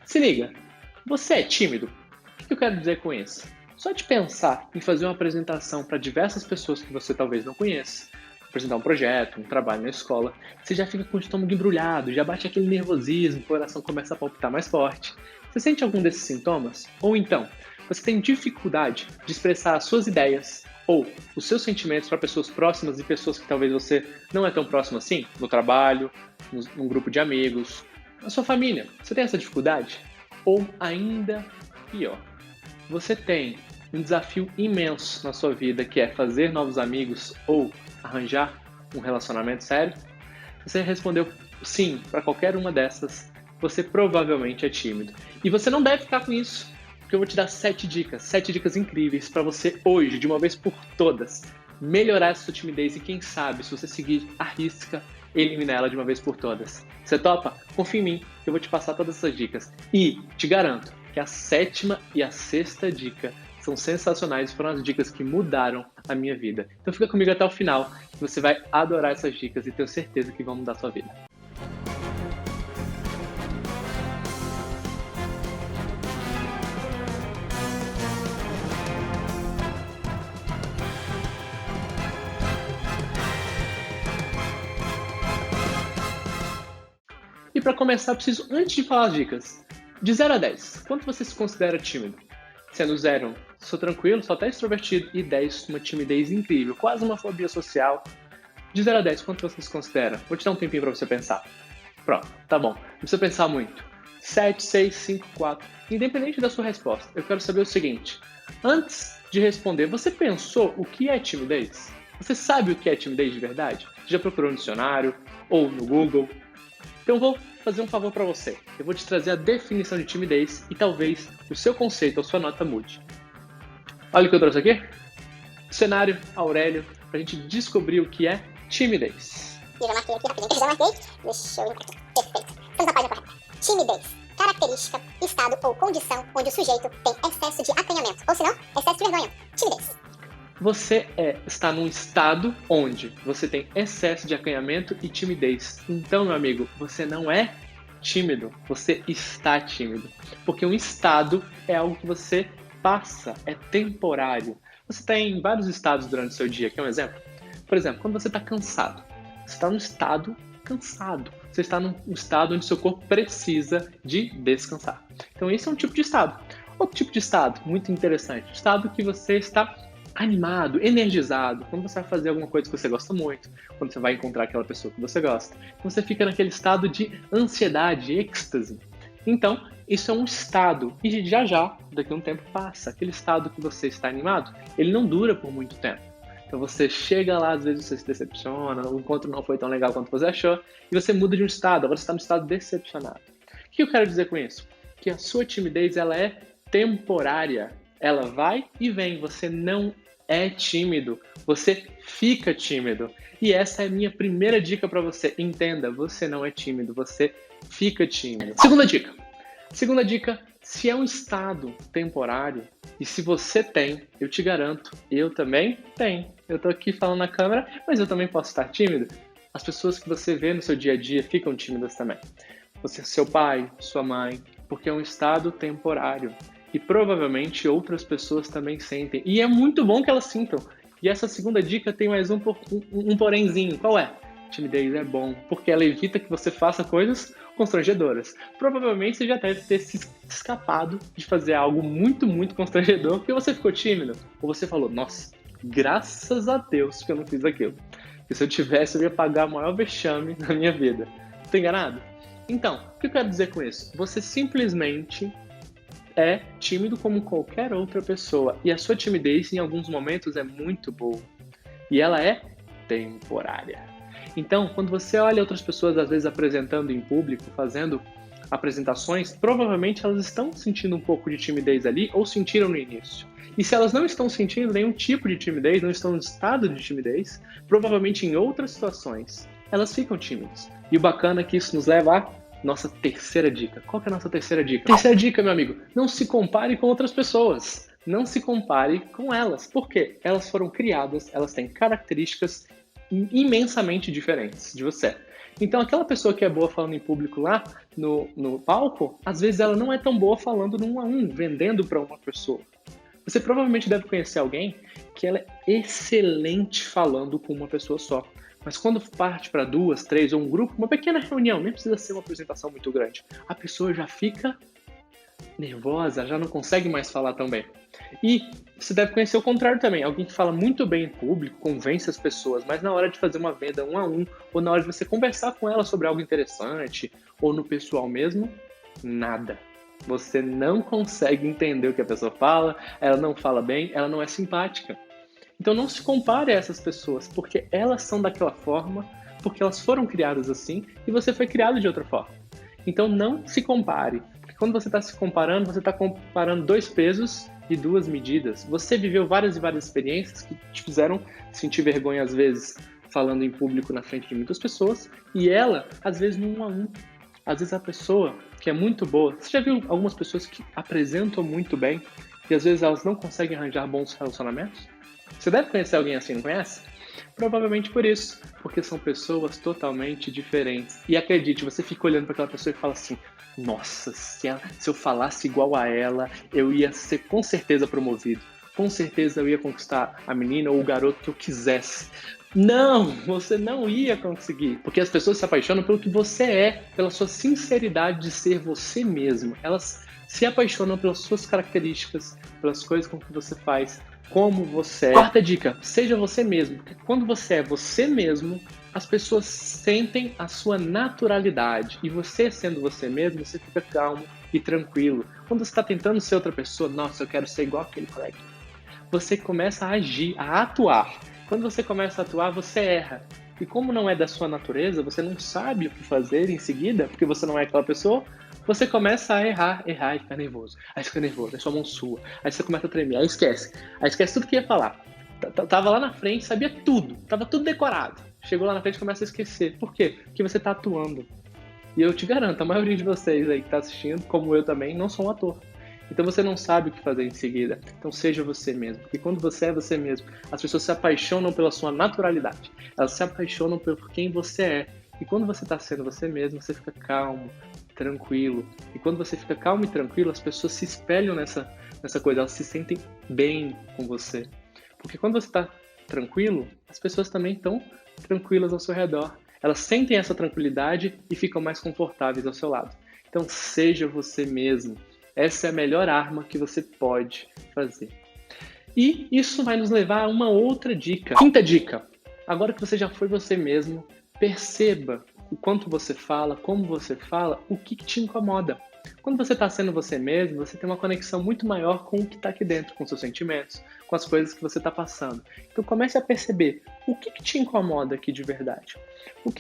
Se liga, você é tímido? O que eu quero dizer com isso? Só de pensar em fazer uma apresentação para diversas pessoas que você talvez não conheça, apresentar um projeto, um trabalho na escola, você já fica com o estômago embrulhado, já bate aquele nervosismo, o coração começa a palpitar mais forte. Você sente algum desses sintomas? Ou então, você tem dificuldade de expressar as suas ideias ou os seus sentimentos para pessoas próximas e pessoas que talvez você não é tão próximo assim, no trabalho, num grupo de amigos, na sua família. Você tem essa dificuldade? Ou ainda pior, você tem um desafio imenso na sua vida que é fazer novos amigos ou arranjar um relacionamento sério? Se você respondeu sim para qualquer uma dessas, você provavelmente é tímido. E você não deve ficar com isso, porque eu vou te dar 7 dicas incríveis para você hoje, de uma vez por todas, melhorar essa sua timidez e quem sabe, se você seguir a risca, eliminar ela de uma vez por todas. Você topa? Confia em mim, eu vou te passar todas essas dicas. E te garanto que a 7ª e a 6ª dica são sensacionais, foram as dicas que mudaram a minha vida. Então fica comigo até o final, que você vai adorar essas dicas e tenho certeza que vão mudar a sua vida. E para começar, eu preciso, antes de falar as dicas, de 0 a 10, quanto você se considera tímido? Sendo 0, sou tranquilo, sou até extrovertido, e 10, uma timidez incrível, quase uma fobia social. De 0 a 10, quanto você se considera? Vou te dar um tempinho para você pensar. Pronto, tá bom, não precisa pensar muito. 7, 6, 5, 4. Independente da sua resposta, eu quero saber o seguinte. Antes de responder, você pensou o que é timidez? Você sabe o que é timidez de verdade? Já procurou no dicionário ou no Google? Então eu vou fazer um favor para você. Eu vou te trazer a definição de timidez e talvez o seu conceito ou sua nota mude. Olha o que eu trouxe aqui. Cenário Aurélio, para a gente descobrir o que é timidez. Eu já marquei aqui rapidinho. Já marquei. Deixa eu ir aqui. Perfeito. Estamos na página correta. Timidez. Característica, estado ou condição onde o sujeito tem excesso de acanhamento. Ou se não, excesso de vergonha. Timidez. Você está num estado onde você tem excesso de acanhamento e timidez. Então, meu amigo, você não é tímido, você está tímido. Porque um estado é algo que você passa, é temporário. Você está em vários estados durante o seu dia. Quer um exemplo? Por exemplo, quando você está cansado, você está num estado cansado. Você está num estado onde seu corpo precisa de descansar. Então, esse é um tipo de estado. Outro tipo de estado, muito interessante, estado que você está animado, energizado, quando você vai fazer alguma coisa que você gosta muito, quando você vai encontrar aquela pessoa que você gosta. Então você fica naquele estado de ansiedade, êxtase. Então, isso é um estado, e já, daqui a um tempo passa. Aquele estado que você está animado, ele não dura por muito tempo. Então você chega lá, às vezes você se decepciona, o encontro não foi tão legal quanto você achou, e você muda de um estado, agora você está no estado decepcionado. O que eu quero dizer com isso? Que a sua timidez, ela é temporária. Ela vai e vem, você não é tímido, você fica tímido. E essa é a minha primeira dica para você. Entenda, você não é tímido, você fica tímido. Segunda dica, se é um estado temporário, e se você tem, eu te garanto, eu também tenho. Eu tô aqui falando na câmera, mas eu também posso estar tímido. As pessoas que você vê no seu dia a dia ficam tímidas também. Você, seu pai, sua mãe, porque é um estado temporário. E provavelmente outras pessoas também sentem. E é muito bom que elas sintam. E essa segunda dica tem mais um porémzinho. Qual é? Timidez é bom, porque ela evita que você faça coisas constrangedoras. Provavelmente você já deve ter se escapado de fazer algo muito, muito constrangedor porque você ficou tímido. Ou você falou, nossa, graças a Deus que eu não fiz aquilo. Porque se eu tivesse, eu ia pagar o maior vexame da minha vida. Tô enganado? Então, o que eu quero dizer com isso? Você simplesmente é tímido como qualquer outra pessoa. E a sua timidez, em alguns momentos, é muito boa. E ela é temporária. Então, quando você olha outras pessoas, às vezes, apresentando em público, fazendo apresentações, provavelmente elas estão sentindo um pouco de timidez ali, ou sentiram no início. E se elas não estão sentindo nenhum tipo de timidez, não estão em estado de timidez, provavelmente em outras situações, elas ficam tímidas. E o bacana é que isso nos leva a nossa terceira dica. Qual que é a nossa terceira dica? Terceira dica, meu amigo, não se compare com outras pessoas. Não se compare com elas. Por quê? Elas foram criadas, elas têm características imensamente diferentes de você. Então, aquela pessoa que é boa falando em público lá no palco, às vezes ela não é tão boa falando no 1 a 1, vendendo para uma pessoa. Você provavelmente deve conhecer alguém que ela é excelente falando com uma pessoa só. Mas quando parte para 2, 3 ou um grupo, uma pequena reunião, nem precisa ser uma apresentação muito grande, a pessoa já fica nervosa, já não consegue mais falar tão bem. E você deve conhecer o contrário também, alguém que fala muito bem em público, convence as pessoas, mas na hora de fazer uma venda 1 a 1, ou na hora de você conversar com ela sobre algo interessante, ou no pessoal mesmo, nada. Você não consegue entender o que a pessoa fala, ela não fala bem, ela não é simpática. Então não se compare a essas pessoas, porque elas são daquela forma, porque elas foram criadas assim, e você foi criado de outra forma. Então não se compare, porque quando você está se comparando, você está comparando 2 pesos e 2 medidas. Você viveu várias e várias experiências que te fizeram sentir vergonha às vezes falando em público na frente de muitas pessoas, e ela, às vezes, no 1 a 1. Às vezes a pessoa que é muito boa, você já viu algumas pessoas que apresentam muito bem e às vezes elas não conseguem arranjar bons relacionamentos? Você deve conhecer alguém assim, não conhece? Provavelmente por isso, porque são pessoas totalmente diferentes. E acredite, você fica olhando para aquela pessoa e fala assim: nossa, se eu falasse igual a ela, eu ia ser com certeza promovido. Com certeza eu ia conquistar a menina ou o garoto que eu quisesse. Não, você não ia conseguir, porque as pessoas se apaixonam pelo que você é, pela sua sinceridade de ser você mesmo. Elas se apaixonam pelas suas características, pelas coisas com que você faz, como você é. Quarta dica, seja você mesmo, porque quando você é você mesmo, as pessoas sentem a sua naturalidade, e você sendo você mesmo, você fica calmo e tranquilo. Quando você está tentando ser outra pessoa, nossa, eu quero ser igual aquele colega, você começa a agir, a atuar. Quando você começa a atuar, você erra. E como não é da sua natureza, você não sabe o que fazer em seguida, porque você não é aquela pessoa, você começa a errar e ficar nervoso. Aí fica nervoso, aí sua mão sua, aí você começa a tremer, aí esquece tudo que ia falar. Tava lá na frente, sabia tudo, tava tudo decorado. Chegou lá na frente e começa a esquecer. Por quê? Porque você tá atuando. E eu te garanto, a maioria de vocês aí que tá assistindo, como eu também, não sou um ator. Então você não sabe o que fazer em seguida. Então seja você mesmo. Porque quando você é você mesmo, as pessoas se apaixonam pela sua naturalidade. Elas se apaixonam por quem você é. E quando você está sendo você mesmo, você fica calmo, tranquilo. E quando você fica calmo e tranquilo, as pessoas se espelham nessa coisa. Elas se sentem bem com você. Porque quando você está tranquilo, as pessoas também estão tranquilas ao seu redor. Elas sentem essa tranquilidade e ficam mais confortáveis ao seu lado. Então seja você mesmo. Essa é a melhor arma que você pode fazer. E isso vai nos levar a uma outra dica. Quinta dica. Agora que você já foi você mesmo, perceba o quanto você fala, como você fala, o que te incomoda. Quando você está sendo você mesmo, você tem uma conexão muito maior com o que está aqui dentro, com seus sentimentos, com as coisas que você está passando. Então comece a perceber o que te incomoda aqui de verdade. O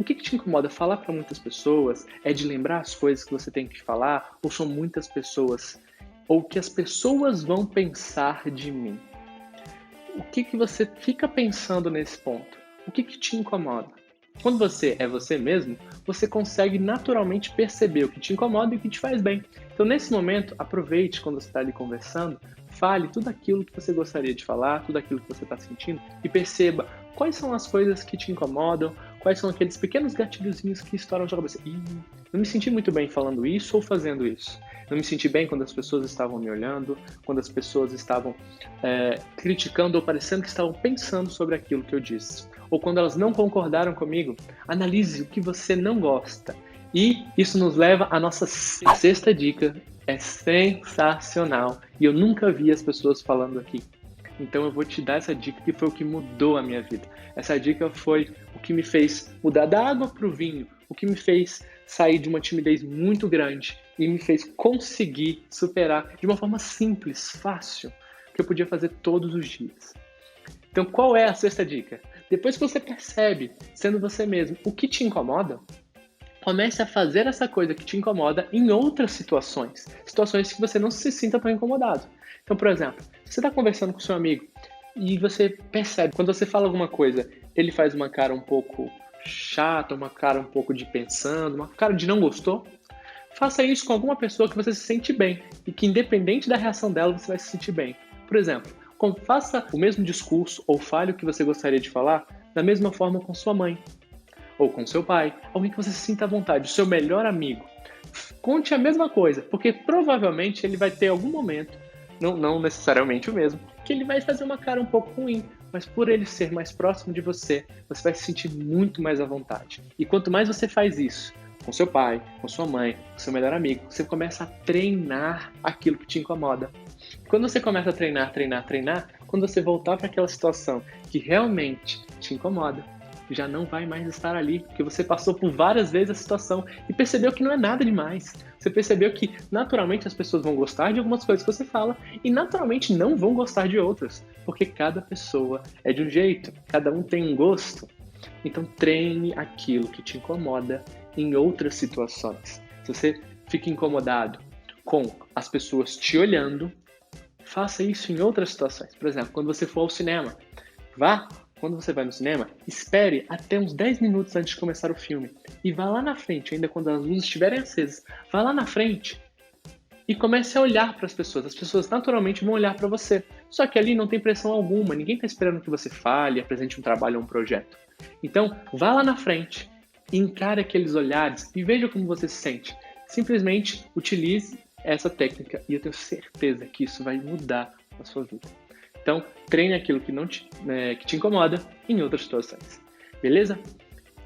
que te incomoda? Falar para muitas pessoas? É de lembrar as coisas que você tem que falar? Ou são muitas pessoas? Ou o que as pessoas vão pensar de mim? O que você fica pensando nesse ponto? O que te incomoda? Quando você é você mesmo, você consegue naturalmente perceber o que te incomoda e o que te faz bem. Então, nesse momento, aproveite quando você está ali conversando, fale tudo aquilo que você gostaria de falar, tudo aquilo que você está sentindo e perceba quais são as coisas que te incomodam, quais são aqueles pequenos gatilhozinhos que estouram na sua cabeça. Não me senti muito bem falando isso ou fazendo isso. Não me senti bem quando as pessoas estavam me olhando, quando as pessoas estavam criticando ou parecendo que estavam pensando sobre aquilo que eu disse. Ou quando elas não concordaram comigo, analise o que você não gosta. E isso nos leva à nossa sexta dica. É sensacional. E eu nunca vi as pessoas falando aqui. Então eu vou te dar essa dica que foi o que mudou a minha vida. Essa dica foi o que me fez mudar da água para o vinho. O que me fez sair de uma timidez muito grande e me fez conseguir superar de uma forma simples, fácil, que eu podia fazer todos os dias. Então qual é a sexta dica? Depois que você percebe, sendo você mesmo, o que te incomoda, comece a fazer essa coisa que te incomoda em outras situações. Situações que você não se sinta tão incomodado. Então, por exemplo, você está conversando com seu amigo e você percebe, quando você fala alguma coisa, ele faz uma cara um pouco chata, uma cara um pouco de pensando, uma cara de não gostou. Faça isso com alguma pessoa que você se sente bem e que, independente da reação dela, você vai se sentir bem. Por exemplo, faça o mesmo discurso ou fale o que você gostaria de falar da mesma forma com sua mãe. ou com seu pai, alguém que você se sinta à vontade, o seu melhor amigo. Conte a mesma coisa, porque provavelmente ele vai ter algum momento, não necessariamente o mesmo, que ele vai fazer uma cara um pouco ruim, mas por ele ser mais próximo de você, você vai se sentir muito mais à vontade. E quanto mais você faz isso, com seu pai, com sua mãe, com seu melhor amigo, você começa a treinar aquilo que te incomoda. Quando você começa a treinar, quando você voltar para aquela situação que realmente te incomoda, já não vai mais estar ali, porque você passou por várias vezes a situação e percebeu que não é nada demais. Você percebeu que naturalmente as pessoas vão gostar de algumas coisas que você fala e naturalmente não vão gostar de outras, porque cada pessoa é de um jeito, cada um tem um gosto. Então treine aquilo que te incomoda em outras situações. Se você fica incomodado com as pessoas te olhando, faça isso em outras situações. Por exemplo, quando você for ao cinema, quando você vai no cinema, espere até uns 10 minutos antes de começar o filme e vá lá na frente, ainda quando as luzes estiverem acesas, vá lá na frente e comece a olhar para as pessoas. As pessoas naturalmente vão olhar para você. Só que ali não tem pressão alguma, ninguém está esperando que você fale, apresente um trabalho ou um projeto. Então, vá lá na frente, encare aqueles olhares e veja como você se sente. Simplesmente utilize essa técnica e eu tenho certeza que isso vai mudar a sua vida. Então, treine aquilo que te incomoda em outras situações. Beleza?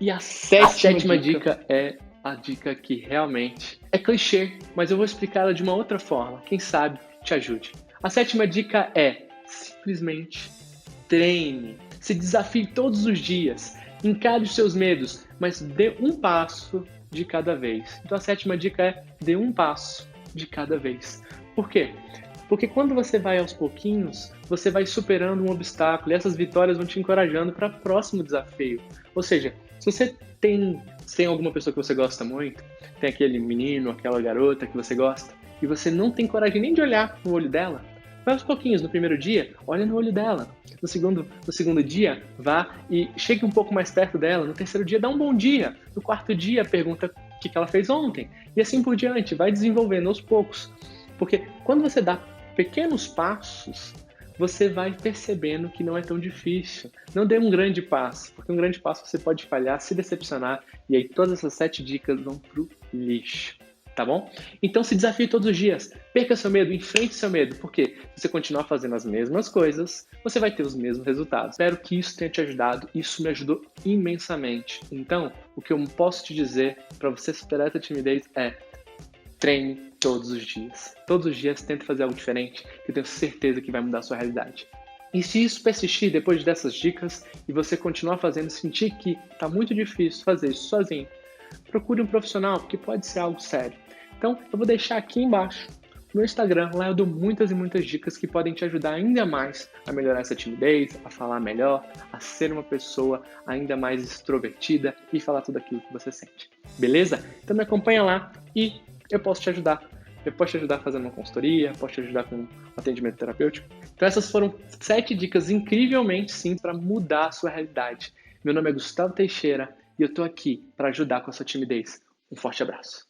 E a sétima dica é a dica que realmente é clichê, mas eu vou explicar ela de uma outra forma. Quem sabe te ajude. A sétima dica é simplesmente treine. Se desafie todos os dias. Encare os seus medos, mas dê um passo de cada vez. Então a sétima dica é dê um passo de cada vez. Por quê? Porque quando você vai aos pouquinhos, você vai superando um obstáculo e essas vitórias vão te encorajando para o próximo desafio. Ou seja, se você tem alguma pessoa que você gosta muito, tem aquele menino, aquela garota que você gosta, e você não tem coragem nem de olhar no olho dela, vai aos pouquinhos. No primeiro dia, olha no olho dela. No segundo dia, vá e chegue um pouco mais perto dela. No terceiro dia, dá um bom dia. No quarto dia, pergunta o que ela fez ontem. E assim por diante, vai desenvolvendo aos poucos. Porque quando você dá pequenos passos, você vai percebendo que não é tão difícil. Não dê um grande passo, porque um grande passo você pode falhar, se decepcionar, e aí todas essas 7 dicas vão pro lixo, tá bom? Então se desafie todos os dias, perca seu medo, enfrente seu medo, porque se você continuar fazendo as mesmas coisas, você vai ter os mesmos resultados. Espero que isso tenha te ajudado, isso me ajudou imensamente. Então, o que eu posso te dizer para você superar essa timidez é: treine todos os dias. Todos os dias tente fazer algo diferente, que eu tenho certeza que vai mudar a sua realidade. E se isso persistir depois dessas dicas e você continuar fazendo, sentir que está muito difícil fazer isso sozinho, procure um profissional, porque pode ser algo sério. Então, eu vou deixar aqui embaixo no Instagram, lá eu dou muitas e muitas dicas que podem te ajudar ainda mais a melhorar essa timidez, a falar melhor, a ser uma pessoa ainda mais extrovertida e falar tudo aquilo que você sente. Beleza? Então me acompanha lá e eu posso te ajudar. Eu posso te ajudar fazendo uma consultoria, posso te ajudar com um atendimento terapêutico. Então essas foram 7 dicas incrivelmente simples para mudar a sua realidade. Meu nome é Gustavo Teixeira e eu estou aqui para ajudar com a sua timidez. Um forte abraço.